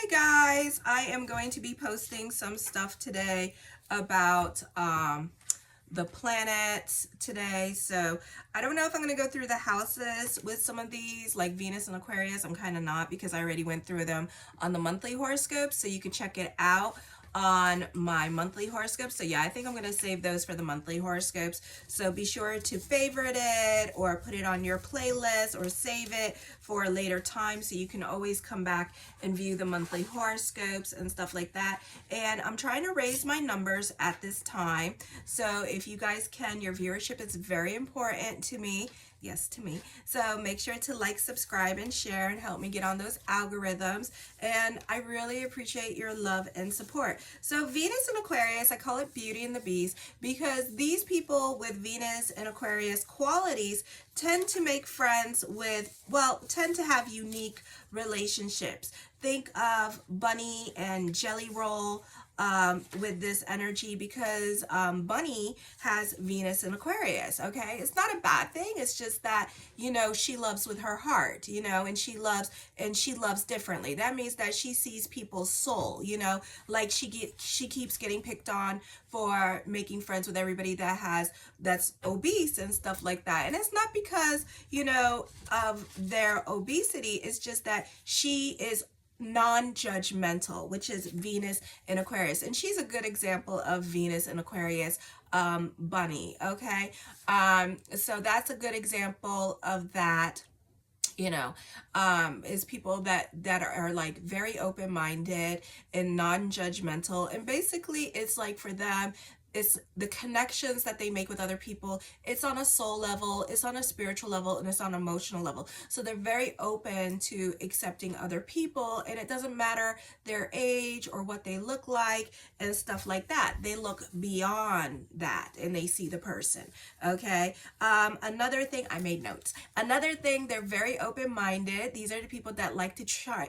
Guys, I am going to be posting some stuff today about the planets today. So I don't know if I'm going to go through the houses with some of these, like Venus and Aquarius. I'm kind of not, because I already went through them on the monthly horoscope, so you can check it out on my monthly horoscopes. So yeah, I think I'm going to save those for the monthly horoscopes. So be sure to favorite it or put it on your playlist or save it for a later time, so you can always come back and view the monthly horoscopes and stuff like that. And I'm trying to raise my numbers at this time. So if you guys can, your viewership is very important to me. Yes, to me. So make sure to like, subscribe, and share and help me get on those algorithms. And I really appreciate your love and support. So Venus and Aquarius, I call it Beauty and the Beast, because these people with Venus and Aquarius qualities tend to make friends with, well, tend to have unique relationships. Think of Bunny and Jelly Roll with this energy, because Bunny has Venus and Aquarius. Okay, it's not a bad thing. It's just that, you know, she loves with her heart, you know, and she loves differently. That means that she sees people's soul, you know, like she keeps getting picked on for making friends with everybody that's obese and stuff like that. And it's not because, you know, of their obesity. It's just that she is non-judgmental, which is Venus and Aquarius, and she's a good example of Venus and Aquarius Bunny. Okay, so that's a good example of that, you know, is people that are like very open-minded and non-judgmental. And basically it's like, for them, it's the connections that they make with other people. It's on a soul level, it's on a spiritual level, and it's on an emotional level. So they're very open to accepting other people, and it doesn't matter their age or what they look like and stuff like that. They look beyond that and they see the person. Okay. Another thing, I made notes. Another thing, they're very open-minded. These are the people that like to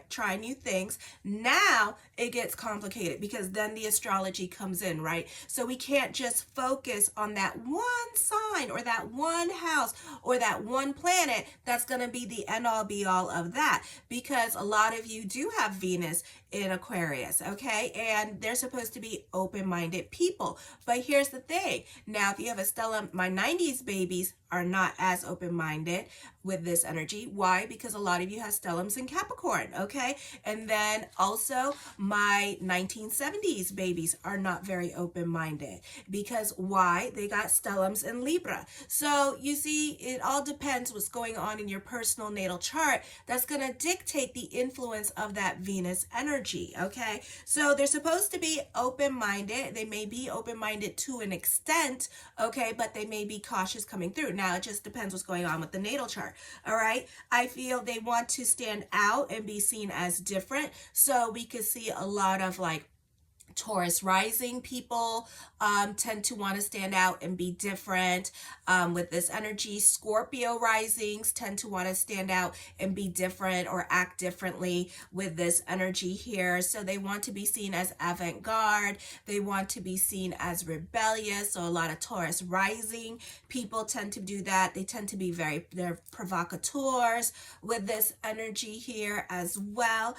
try new things. Now it gets complicated, because then the astrology comes in, right? So we can't just focus on that one sign or that one house or that one planet that's going to be the end all be all of that, because a lot of you do have Venus in Aquarius, okay? And they're supposed to be open-minded people. But here's the thing. Now, if you have a stellium, my 90s babies are not as open-minded with this energy. Why? Because a lot of you have stelliums in Capricorn, okay? And then also my 1970s babies are not very open-minded, because why? They got stelliums in Libra. So you see, it all depends what's going on in your personal natal chart. That's going to dictate the influence of that Venus energy, okay? So they're supposed to be open-minded. They may be open-minded to an extent, okay, but they may be cautious coming through. Now, it just depends what's going on with the natal chart, all right? I feel they want to stand out and be seen as different. So we could see a lot of like Taurus rising people tend to want to stand out and be different with this energy. Scorpio risings tend to want to stand out and be different or act differently with this energy here. So they want to be seen as avant-garde. They want to be seen as rebellious. So a lot of Taurus rising people tend to do that. They tend to be they're provocateurs with this energy here as well.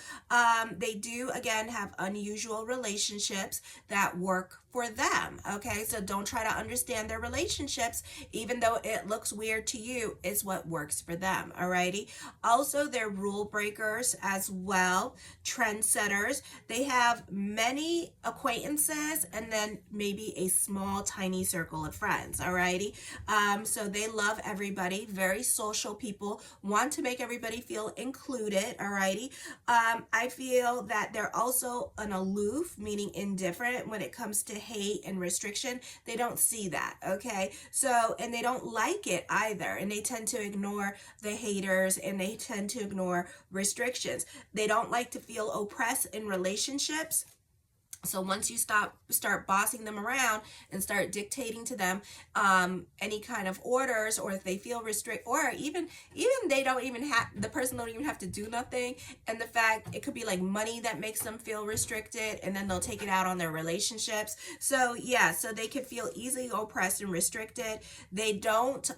They do, again, have unusual relationships that work for them, okay? So don't try to understand their relationships, even though it looks weird to you. It's what works for them, alrighty? Also, they're rule breakers as well, trendsetters. They have many acquaintances and then maybe a small, tiny circle of friends, alrighty? So they love everybody, very social people, want to make everybody feel included, alrighty? I feel that they're also an aloof, meaning indifferent when it comes to hate and restriction. They don't see that, okay? So, and they don't like it either, and they tend to ignore the haters, and they tend to ignore restrictions. They don't like to feel oppressed in relationships. So once you start bossing them around and start dictating to them any kind of orders, or if they feel restrict, or even they don't even have, the person don't even have to do nothing, and the fact it could be like money that makes them feel restricted, and then they'll take it out on their relationships. So yeah, so they can feel easily oppressed and restricted. They don't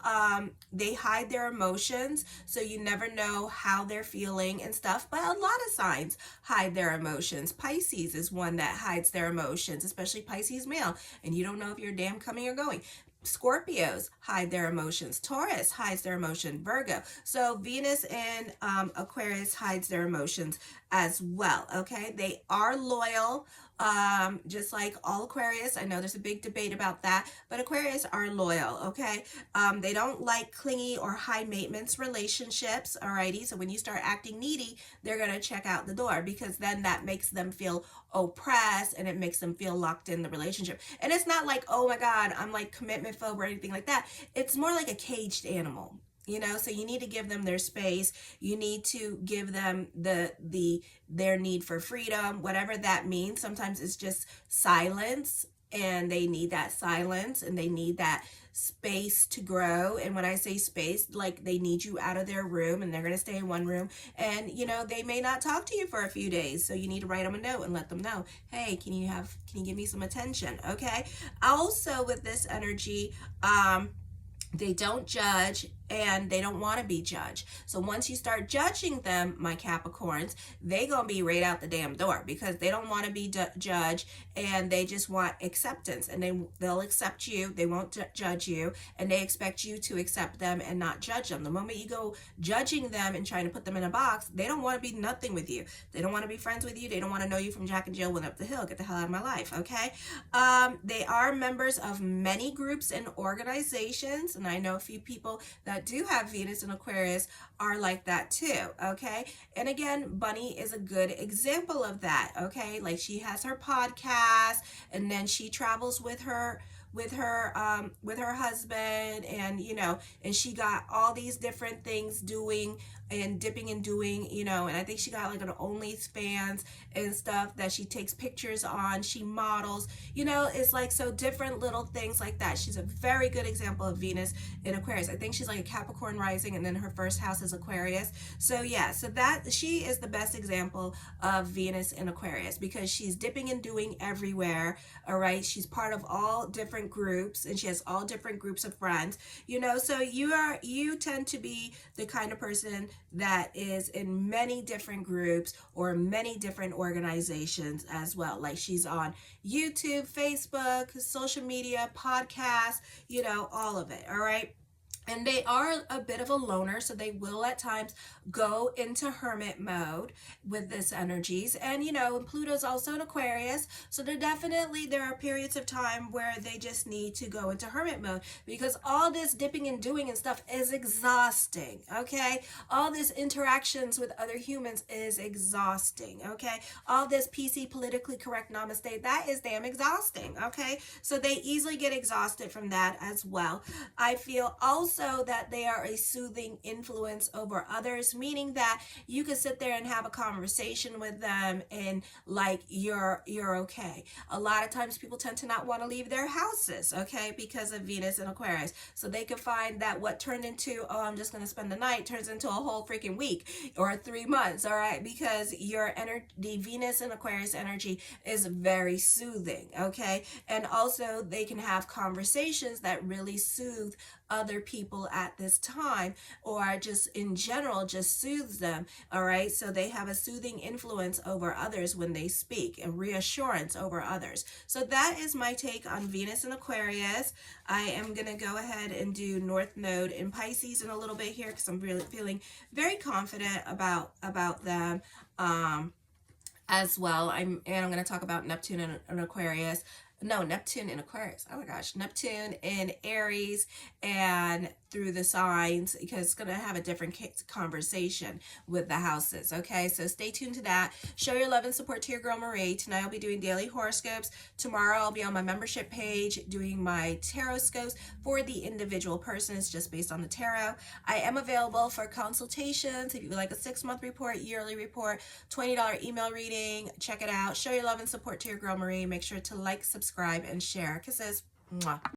they hide their emotions, so you never know how they're feeling and stuff. But a lot of signs hide their emotions. Pisces is one that hides their emotions, especially Pisces male, and you don't know if you're damn coming or going. Scorpios hide their emotions. Taurus hides their emotion. Virgo. So Venus in Aquarius hides their emotions as well. Okay, they are loyal, just like all Aquarius. I know there's a big debate about that, but Aquarius are loyal. Okay, they don't like clingy or high maintenance relationships. Alrighty, so when you start acting needy, they're gonna check out the door, because then that makes them feel oppressed, and it makes them feel locked in the relationship. And it's not like, oh my god, I'm like commitment phobe or anything like that. It's more like a caged animal, you know. So you need to give them their space. You need to give them their need for freedom, whatever that means. Sometimes it's just silence, and they need that silence, and they need that space to grow. And when I say space, like they need you out of their room, and they're going to stay in one room, and you know, they may not talk to you for a few days, so you need to write them a note and let them know, hey, can you give me some attention? Okay. Also with this energy, they don't judge, and they don't want to be judged. So once you start judging them, my Capricorns, they gonna be right out the damn door, because they don't want to be judged, and they just want acceptance, and they'll accept you. They won't judge you, and they expect you to accept them and not judge them. The moment you go judging them and trying to put them in a box, they don't want to be nothing with you. They don't want to be friends with you. They don't want to know you from Jack and Jill went up the hill. Get the hell out of my life. Okay. They are members of many groups and organizations, and I know a few people that do have Venus and Aquarius are like that too. Okay. And again, Bunny is a good example of that. Okay. Like, she has her podcast, and then she travels with her husband, and you know, and she got all these different things doing and dipping and doing, you know, and I think she got like an OnlyFans and stuff that she takes pictures on. She models, you know. It's like, so different little things like that. She's a very good example of Venus in Aquarius. I think she's like a Capricorn rising, and then her first house is Aquarius. So yeah, so that she is the best example of Venus in Aquarius, because she's dipping and doing everywhere. All right, she's part of all different groups, and she has all different groups of friends, you know. So you tend to be the kind of person that is in many different groups or many different organizations as well. Like, she's on YouTube, Facebook, social media, podcasts, you know, all of it. All right. And they are a bit of a loner, so they will at times go into hermit mode with this energies. And, you know, Pluto's also in Aquarius, so there are periods of time where they just need to go into hermit mode, because all this dipping and doing and stuff is exhausting, okay? All this interactions with other humans is exhausting, okay? All this PC, politically correct namaste, that is damn exhausting, okay? So they easily get exhausted from that as well. I feel also that they are a soothing influence over others, meaning that you can sit there and have a conversation with them, and like you're okay. A lot of times people tend to not want to leave their houses, okay, because of Venus and Aquarius. So they can find that what turned into, oh, I'm just going to spend the night, turns into a whole freaking week or 3 months, all right, because your energy, the Venus and Aquarius energy, is very soothing, okay? And also they can have conversations that really soothe other people at this time, or just in general just soothes them. All right, so they have a soothing influence over others when they speak, and reassurance over others. So that is my take on Venus and Aquarius. I am going to go ahead and do North Node in Pisces in a little bit here, because I'm really feeling very confident about them as well. I'm going to talk about Neptune and Aquarius no, Neptune in Aquarius. Oh my gosh, Neptune in Aries, and through the signs, because it's going to have a different conversation with the houses. Okay, so stay tuned to that. Show your love and support to your girl Marie. Tonight I'll be doing daily horoscopes. Tomorrow I'll be on my membership page doing my tarot scopes for the individual person. It's just based on the tarot. I am available for consultations. If you would like a 6-month report, yearly report, $20 email reading, check it out. Show your love and support to your girl Marie. Make sure to like, subscribe, and share. Kisses. Mwah.